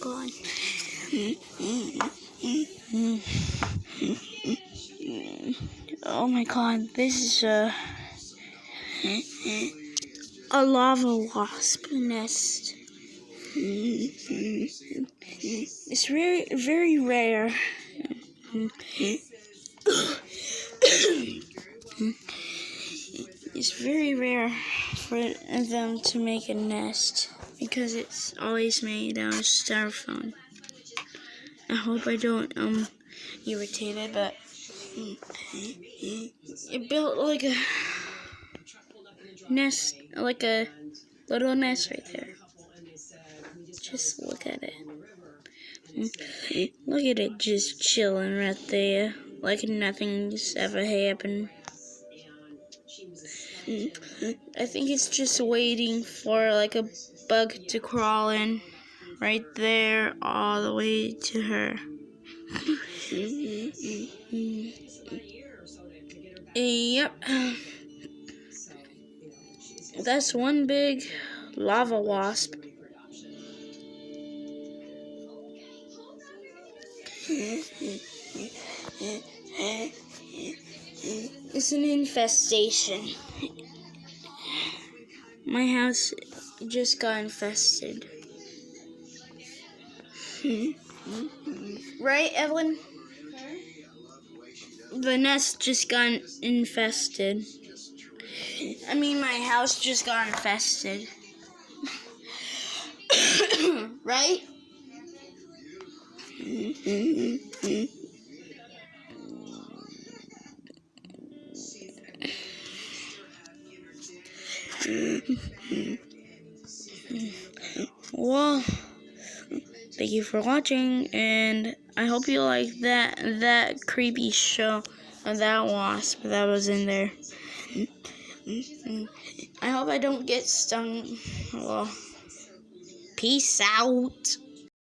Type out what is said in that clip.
god. Oh my god, this is a lava wasp nest. It's very, very rare. It's very rare for them to make a nest because it's always made out of styrofoam. I hope I don't irritate it, but it built like a nest, like a little nest right there. Just look at it. Look at it just chilling right there, like nothing's ever happened. I think it's just waiting for like a bug to crawl in right there all the way to her. Yep. That's one big lava wasp. It's an infestation. My house just got infested. Right, Evelyn? The nest just got infested. I mean, my house just got infested. Right? Well, thank you for watching, and I hope you like that creepy show of that wasp that was in there. I hope I don't get stung. Well, peace out.